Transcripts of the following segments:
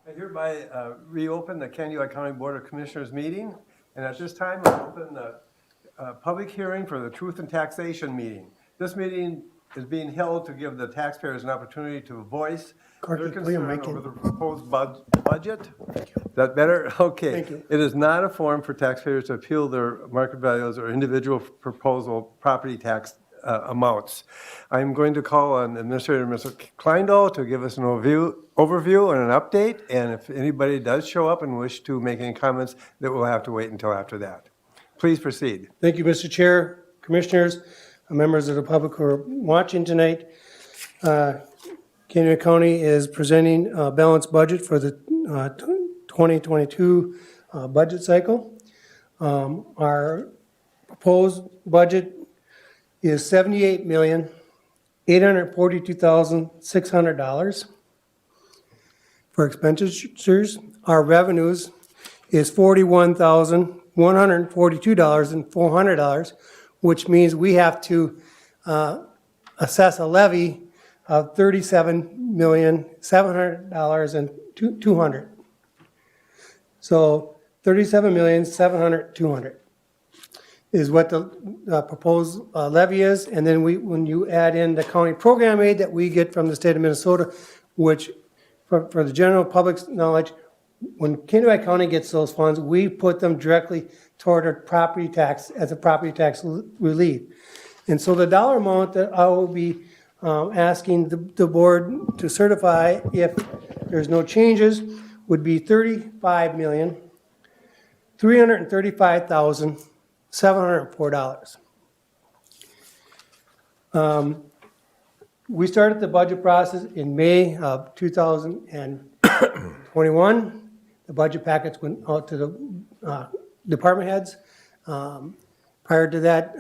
I hereby reopen the Canyon County Board of Commissioners meeting, and at this time, I open the public hearing for the Truth in Taxation meeting. This meeting is being held to give the taxpayers an opportunity to voice their concern over the proposed budget. Thank you. Is that better? Okay. Thank you. It is not a forum for taxpayers to appeal their market values or individual proposal property tax amounts. I'm going to call on Administrator Mr. Kleindall to give us an overview and an update, and if anybody does show up and wish to make any comments, that we'll have to wait until after that. Please proceed. Thank you, Mr. Chair, Commissioners, members of the public who are watching tonight. Canyon County is presenting a balanced budget for the 2022 budget cycle. Our proposed budget is $78,842,600 for expenditures. Our revenues is $41,142,400, which means we have to assess a levy of $37,700,200. So $37,700,200 is what the proposed levy is. And then when you add in the county program aid that we get from the state of Minnesota, which for the general public's knowledge, when Canyon County gets those funds, we put them directly toward our property tax as a property tax relief. And so the dollar amount that I will be asking the board to certify if there's no changes would be $35,335,704. We started the budget process in May of 2021. The budget packets went out to the department heads. Prior to that,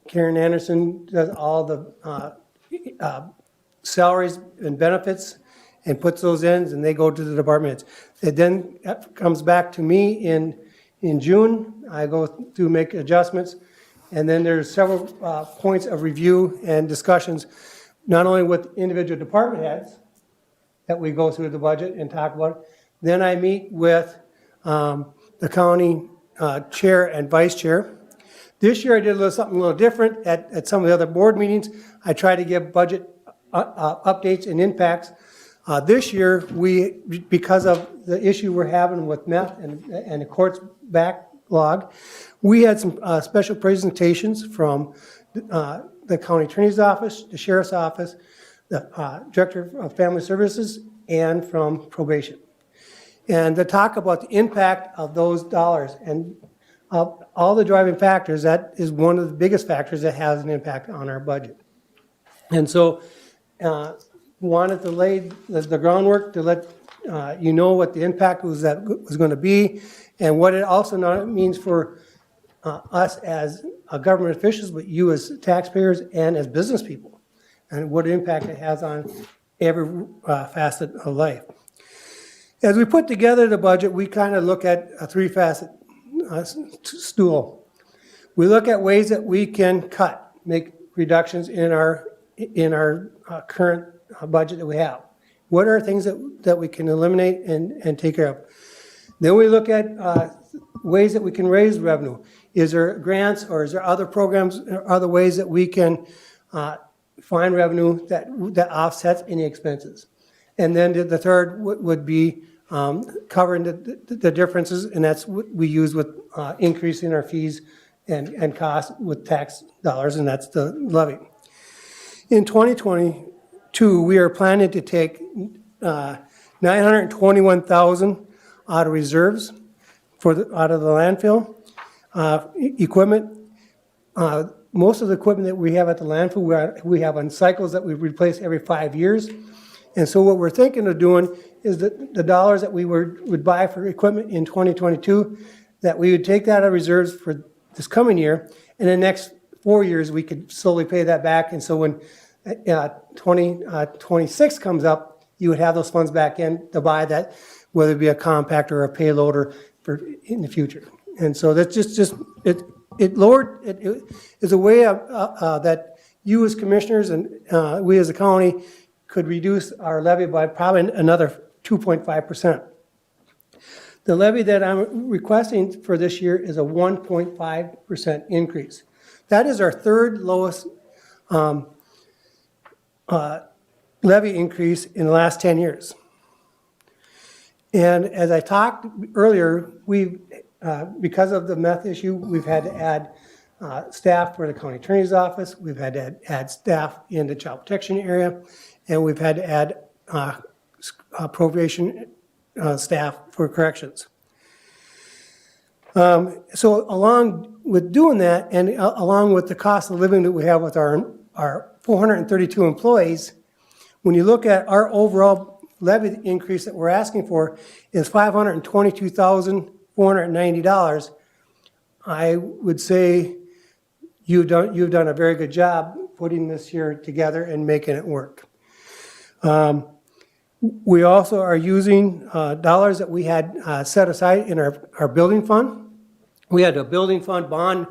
Karen Anderson does all the salaries and benefits and puts those in, and they go to the department heads. It then comes back to me in June. I go through, make adjustments, and then there's several points of review and discussions, not only with individual department heads that we go through the budget and talk about it. Then I meet with the county chair and vice chair. This year I did something a little different at some of the other board meetings. I try to give budget updates and impacts. This year, because of the issue we're having with meth and the court's backlog, we had some special presentations from the county attorney's office, the sheriff's office, the director of family services, and from probation. And to talk about the impact of those dollars and all the driving factors, that is one of the biggest factors that has an impact on our budget. And so wanted to lay the groundwork to let you know what the impact was going to be, and what it also means for us as government officials, but you as taxpayers and as business people, and what impact it has on every facet of life. As we put together the budget, we kind of look at a three-facet stool. We look at ways that we can make reductions in our current budget that we have. What are things that we can eliminate and take care of? Then we look at ways that we can raise revenue. Is there grants, or is there other programs or other ways that we can find revenue that offsets any expenses? And then the third would be covering the differences, and that's what we use with increasing our fees and costs with tax dollars, and that's the levy. In 2022, we are planning to take $921,000 out of reserves out of the landfill equipment. Most of the equipment that we have at the landfill, we have on cycles that we replace every 5 years. And so what we're thinking of doing is that the dollars that we would buy for equipment in 2022, that we would take that out of reserves for this coming year, and the next 4 years we could slowly pay that back. And so when 2026 comes up, you would have those funds back in to buy that, whether it be a compactor or a payloader in the future. And so that's just it is a way that you as commissioners and we as a county could reduce our levy by probably another 2.5%. The levy that I'm requesting for this year is a 1.5% increase. That is our third lowest levy increase in the last 10 years. And as I talked earlier, because of the meth issue, we've had to add staff for the county attorney's office, we've had to add staff in the child protection area, and we've had to add probation staff for corrections. So along with doing that, and along with the cost of living that we have with our 432 employees, when you look at our overall levy increase that we're asking for is $522,490. I would say you've done a very good job putting this year together and making it work. We also are using dollars that we had set aside in our building fund. We had a building fund bond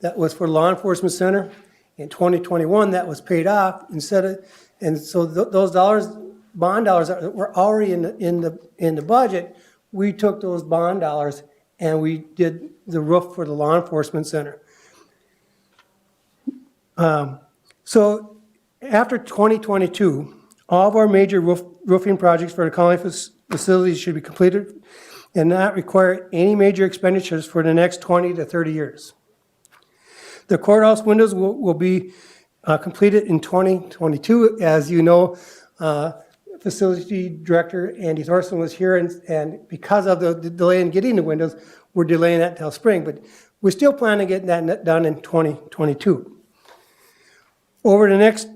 that was for law enforcement center. In 2021, that was paid off and so those dollars, bond dollars that were already in the budget, we took those bond dollars and we did the roof for the law enforcement center. So after 2022, all of our major roofing projects for the county facilities should be completed and not require any major expenditures for the next 20 to 30 years. The courthouse windows will be completed in 2022. As you know, Facility Director Andy Thorson was here, and because of the delay in getting the windows, we're delaying that until spring, but we still plan to get that done in 2022. Over the next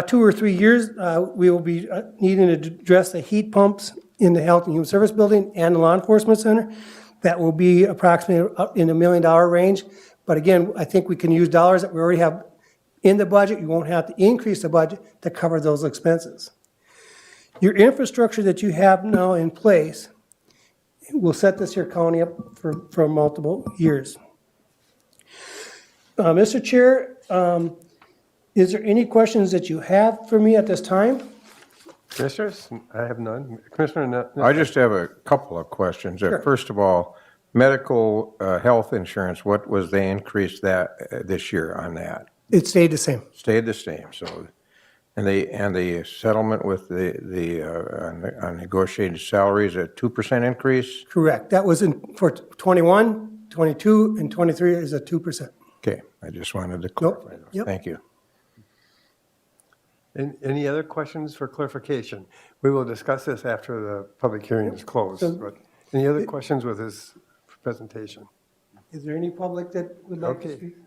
2 or 3 years, we will be needing to address the heat pumps in the Health and Human Service Building and the Law Enforcement Center. That will be approximately up in the $1 million range. But again, I think we can use dollars that we already have in the budget. You won't have to increase the budget to cover those expenses. Your infrastructure that you have now in place will set this here county up for multiple years. Mr. Chair, is there any questions that you have for me at this time? Commissioners, I have none. Commissioner, I just have a couple of questions. Sure. First of all, medical health insurance, what was the increase that this year on that? It stayed the same. Stayed the same. So, and the settlement with the negotiated salaries, a 2% increase? Correct. That was for 21, 22, and 23 is a 2%. Okay, I just wanted to clarify those. Yep. Thank you. any other questions for clarification? We will discuss this after the public hearing is closed. But any other questions with this presentation? Is there any public that would like to Okay. speak?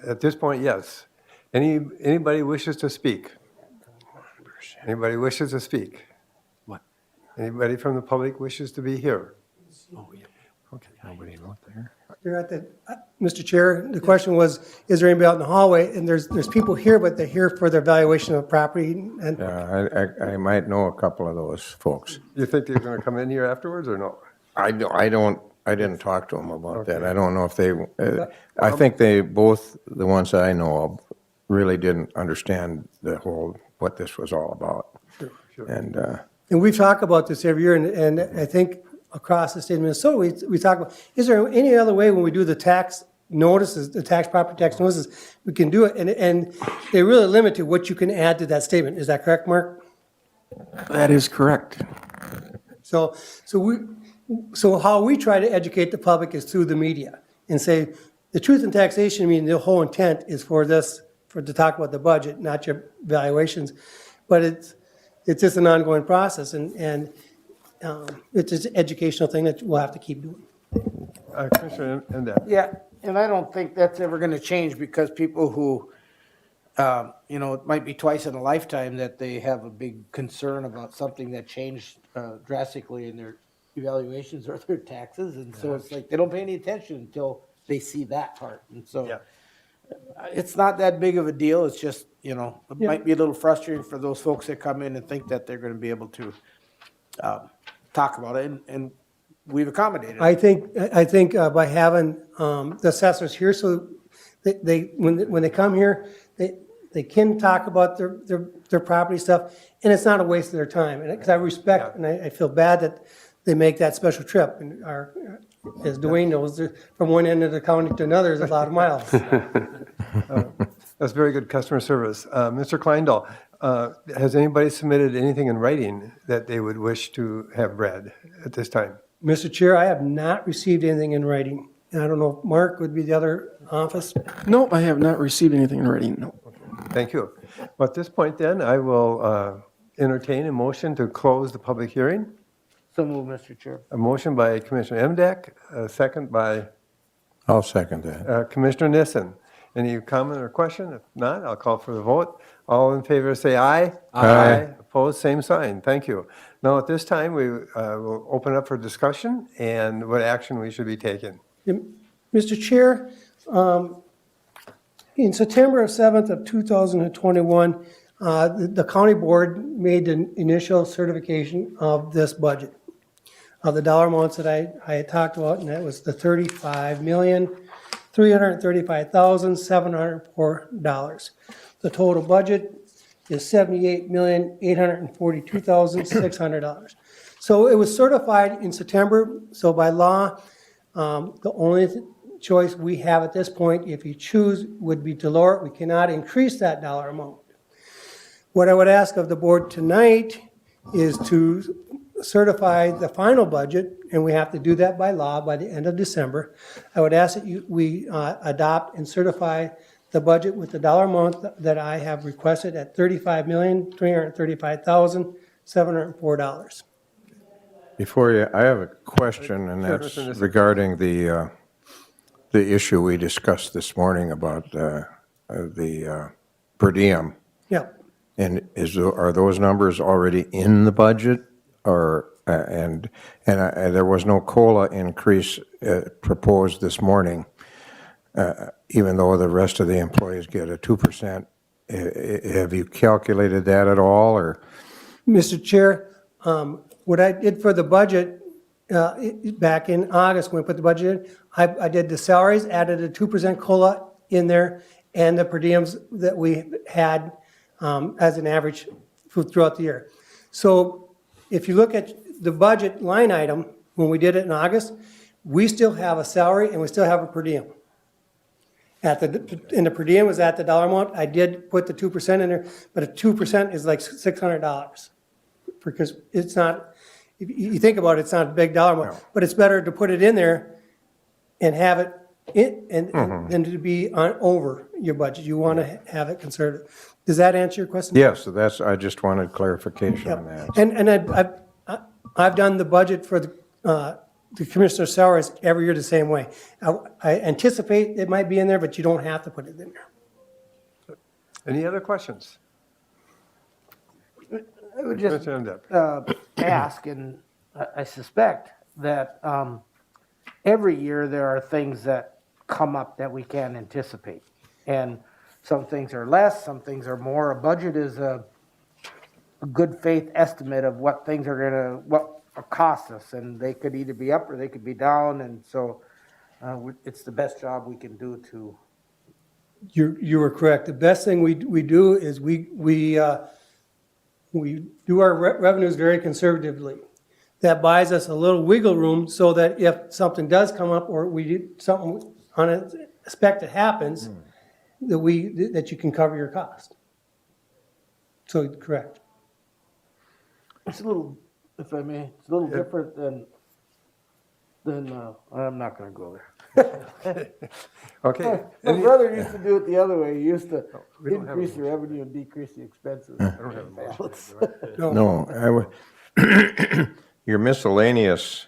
At this point, yes. Anybody wishes to speak? Anybody wishes to speak? What? Anybody from the public wishes to be here? Oh, yeah. Okay. Nobody wrote there? You're at the, Mr. Chair, the question was, is there anybody out in the hallway? And there's people here, but they're here for their valuation of property. And Yeah, I might know a couple of those folks. You think they're going to come in here afterwards or no? I didn't talk to them about that. Okay. I don't know if they, I think they, both the ones that I know of, really didn't understand what this was all about. Sure. And we talk about this every year, and I think across the state of Minnesota, we talk about, is there any other way when we do the tax notices, the property tax notices, we can do it? And they're really limited what you can add to that statement. Is that correct, Mark? That is correct. So how we try to educate the public is through the media and say, the truth in taxation, I mean, the whole intent is for to talk about the budget, not your valuations. But it's just an ongoing process, and it's an educational thing that we'll have to keep doing. Commissioner Endap. Yeah, and I don't think that's ever gonna change because people who, it might be twice in a lifetime that they have a big concern about something that changed drastically in their evaluations or their taxes, and so it's like, they don't pay any attention until they see that part, and so. Yeah. It's not that big of a deal, it's just, it might be a little frustrating for those folks that come in and think that they're gonna be able to talk about it, and we've accommodated. I think by having the assessors here, so when they come here, they can talk about their property stuff, and it's not a waste of their time. And because I respect and I feel bad they make that special trip. And as Dwayne knows, from one end of the county to another is a lot of miles. That's very good customer service. Mr. Kleindahl, has anybody submitted anything in writing that they would wish to have read at this time? Mr. Chair, I have not received anything in writing. And I don't know if Mark would be the other office. Nope, I have not received anything in writing, no. Thank you. Well, at this point then, I will entertain a motion to close the public hearing. So move, Mr. Chair. A motion by Commissioner Emdek, a second by I'll second that. Commissioner Nissen. Any comment or question? If not, I'll call for the vote. All in favor say aye. Aye. Opposed, same sign. Thank you. Now, at this time, we will open up for discussion and what action we should be taking. Mr. Chair, in September 7th of 2021, the county board made the initial certification of this budget, of the dollar amounts that I had talked about, and that was the $35,335,704. The total budget is $78,842,600. So it was certified in September, so by law, the only choice we have at this point, if you choose, would be to lower it. We cannot increase that dollar amount. What I would ask of the board tonight is to certify the final budget, and we have to do that by law by the end of December. I would ask that we adopt and certify the budget with the dollar amount that I have requested at $35,335,704. Before you, I have a question, and Sure, that's Mr. Nissen. regarding the issue we discussed this morning about the per diem. Yeah. And are those numbers already in the budget, or and there was no COLA increase proposed this morning, even though the rest of the employees get a 2%. Have you calculated that at all, or? Mr. Chair, what I did for the budget back in August, when we put the budget in, I did the salaries, added a 2% COLA in there, and the per diems that we had as an average throughout the year. So if you look at the budget line item, when we did it in August, we still have a salary and we still have a per diem. And the per diem was at the dollar amount. I did put the 2% in there, but a 2% is like $600. Because it's not, if you think about it, it's not a big dollar amount, but it's better to put it in there and have it than to be over your budget. You want to have it conservative. Does that answer your question? Yes, I just wanted clarification on that. And I've done the budget for the commissioner's salaries every year the same way. I anticipate it might be in there, but you don't have to put it in there. Any other questions? I would just Commissioner Emdek. ask, and I suspect that every year there are things that come up that we can't anticipate. And some things are less, some things are more. A budget is a good faith estimate of what things are what cost us, and they could either be up or they could be down, and so it's the best job we can do to. You were correct. The best thing we do is we do our revenues very conservatively. That buys us a little wiggle room so that if something does come up or we do something unexpected happens, that you can cover your cost. So, correct. It's a little, if I may, it's a little different than I'm not gonna go there. Okay. My Any- brother used to do it the other way. He used to we don't have a increase the revenue and decrease the expenses. No, your miscellaneous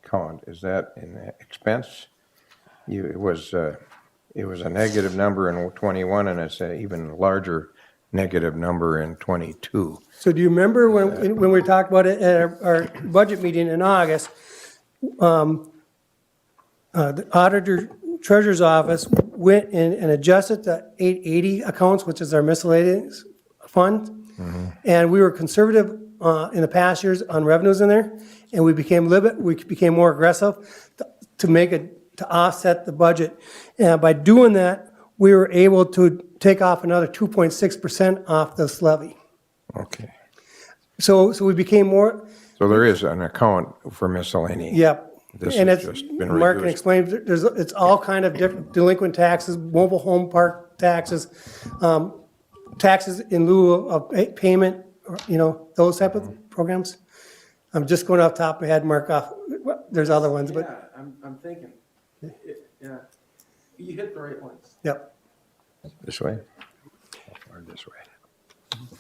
count, is that in expense? It was a negative number in '21, and it's an even larger negative number in '22. So do you remember when we talked about it at our budget meeting in August? The auditor treasurer's office went in and adjusted the 880 accounts, which is our miscellaneous fund. And we were conservative in the past years on revenues in there, and we became more aggressive to offset the budget. And by doing that, we were able to take off another 2.6% off this levy. Okay. So we became more, So there is an account for miscellaneous. Yep. This And has it's, just been Mark can reduced. explain, it's all kind of different delinquent taxes, mobile home park taxes, taxes in lieu of payment, or, those type of programs. I'm just going off the top of my head, Mark, there's other ones, but, Yeah, I'm thinking. Yeah, you hit the right ones. yep. This way? Or this way?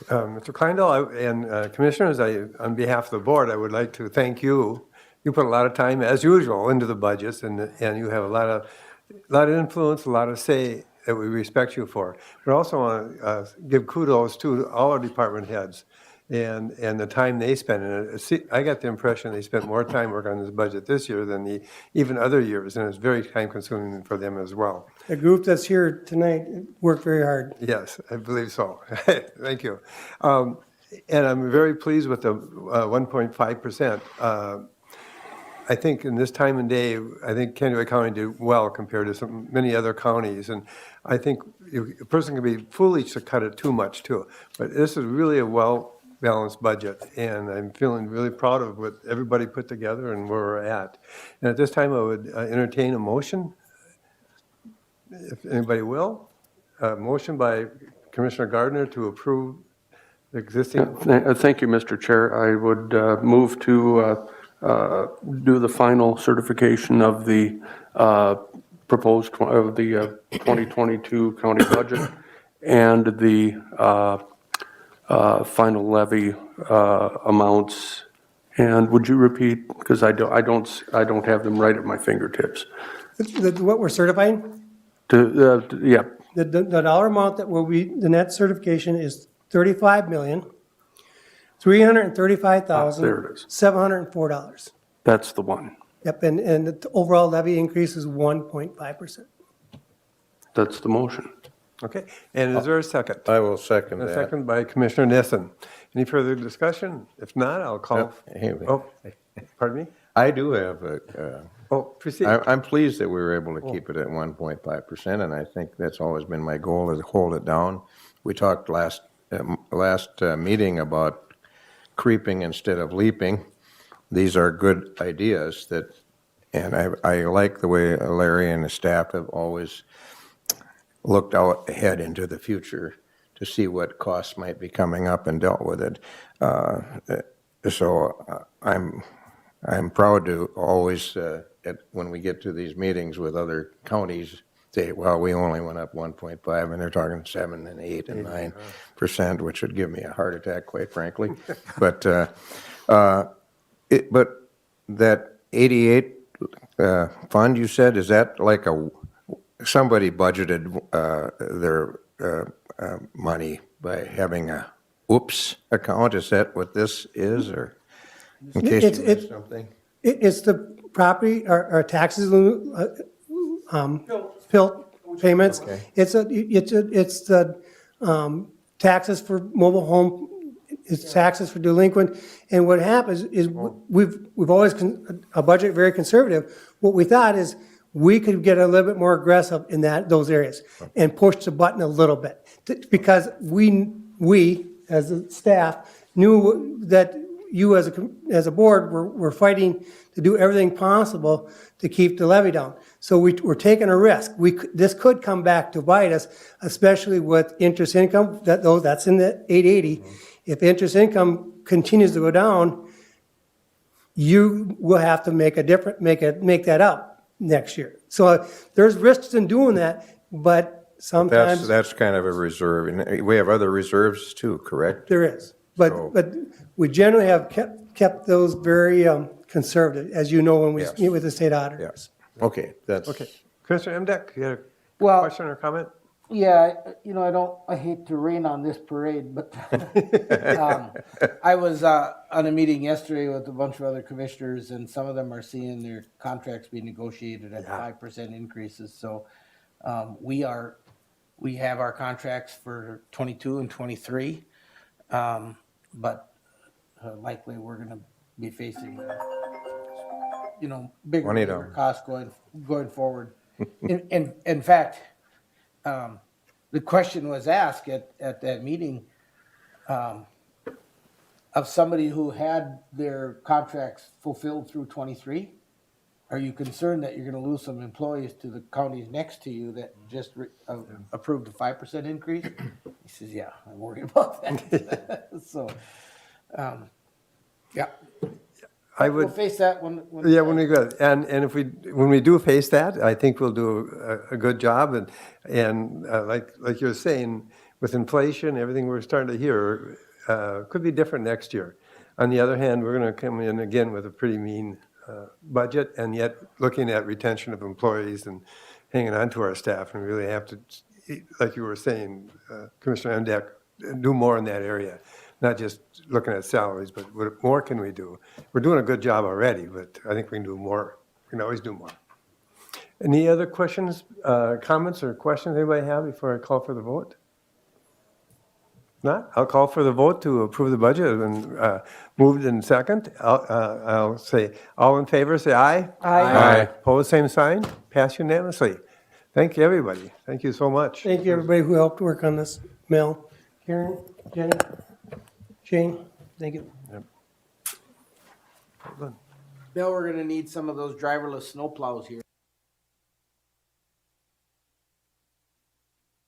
Mr. Kleindall and Commissioners, on behalf of the board, I would like to thank you. You put a lot of time, as usual, into the budgets, and you have a lot of influence, a lot of say that we respect you for. But also want to give kudos to all our department heads and the time they spend in it. See, I got the impression they spent more time working on this budget this year than even other years, and it's very time-consuming for them as well. The group that's here tonight worked very hard. Yes, I believe so. Thank you. And I'm very pleased with the 1.5%. I think in this time and day, I think Kennewick County did well compared to many other counties. And I think a person can be foolish to cut it too much too. But this is really a well-balanced budget. And I'm feeling really proud of what everybody put together and where we're at. And at this time, I would entertain a motion, if anybody will. A motion by Commissioner Gardner to approve the existing. Thank you, Mr. Chair. I would move to do the final certification of the proposed, of the 2022 county budget and the final levy amounts. And would you repeat, because I don't have them right at my fingertips. What we're certifying, Yeah, the dollar amount that will be, the net certification is $35,335,704. that's the one. Yep, and the overall levy increase is 1.5%. That's the motion. Okay, and is there a second? I will second A that. second by Commissioner Nissen. Any further discussion? If not, I'll call. Hey, Oh, pardon me? I do have Oh, proceed. I'm pleased that we were able to keep it at 1.5%, and I think that's always been my goal, is to hold it down. We talked last meeting about creeping instead of leaping. These are good ideas and I like the way Larry and the staff have always looked out ahead into the future to see what costs might be coming up and dealt with it. So I'm proud to always, when we get to these meetings with other counties, say, well, we only went up 1.5, and they're talking 7 and 8 and 9%, which would give me a heart attack, quite frankly. But that 88 fund you said, is that like somebody budgeted their money by having a oops account? Is that what this is, or in case you missed something? It's the property, or taxes, PILT payments. Okay. It's the taxes for mobile home, it's taxes for delinquent. And what happens is we've always, a budget very conservative. What we thought is we could get a little bit more aggressive in those areas and push the button a little bit. Because we as a staff knew that you as a board were fighting to do everything possible to keep the levy down. So we're taking a risk. This could come back to bite us, especially with interest income. That's in the 880. If interest income continues to go down, you will have to make that up next year. So there's risks in doing that, but sometimes That's kind of a reserve, and we have other reserves too, correct? there is. But we generally have kept those very conservative, as you know, when we Yes. meet with the state auditors. Yes. Okay, that's. Okay. Commissioner Emdek, you had a Well- question or comment? Yeah, I hate to rain on this parade, but I was on a meeting yesterday with a bunch of other commissioners, and some of them are seeing their contracts being negotiated at 5% increases. So we have our contracts for 22 and 23, but likely we're going to be facing bigger labor costs going forward. In fact. The question was asked at that meeting, of somebody who had their contracts fulfilled through 23? Are you concerned that you're gonna lose some employees to the counties next to you that just approved a 5% increase? He says, yeah, I'm worried about that. So, yeah. I We'll would, face that when. yeah, when we go, and if we, when we do face that, I think we'll do a good job, and like you're saying, with inflation, everything we're starting to hear, could be different next year. On the other hand, we're gonna come in again with a pretty mean budget, and yet looking at retention of employees and hanging on to our staff, and we really have to, like you were saying, Commissioner Emdek, do more in that area. Not just looking at salaries, but what more can we do? We're doing a good job already, but I think we can do more. We can always do more. Any other questions, comments, or questions anybody have before I call for the vote? Not? I'll call for the vote to approve the budget and moved in second. I'll say, all in favor, say aye. Aye. Opposed, same sign. Pass unanimously. Thank you, everybody. Thank you so much. Thank you, everybody who helped work on this. Mel, Karen, Jenny, Shane, thank you. Bill, we're gonna need some of those driverless snowplows here.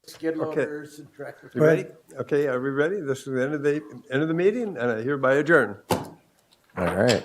Skid Okay. loaders and tractors. You ready? Okay, are we ready? This is the end of the meeting, and I hereby adjourn. All right.